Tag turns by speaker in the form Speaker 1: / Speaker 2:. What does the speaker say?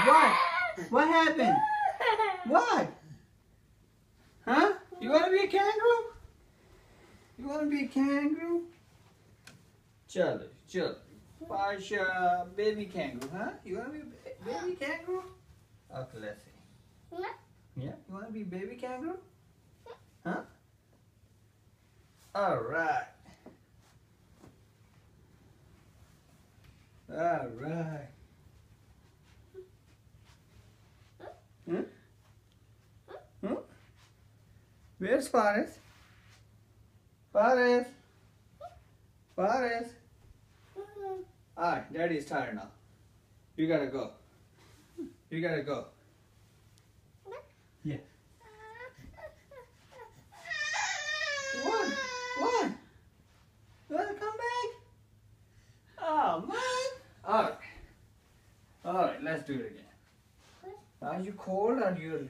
Speaker 1: What? What happened? What? Huh? You want to be a kangaroo? You want to be a kangaroo? Chalo, chalo. Pasha, baby kangaroo, huh? You want to be a baby kangaroo? Okay, let's see. Yeah? You want to be a baby kangaroo? Huh? All right. All right. Hmm? Hmm? Where's Faris? Faris? Faris? Alright, Daddy's tired now. You gotta go. You gotta go. Yeah. What? What? You wanna come back? Oh, man. Alright, let's do it again. Are you cold or you're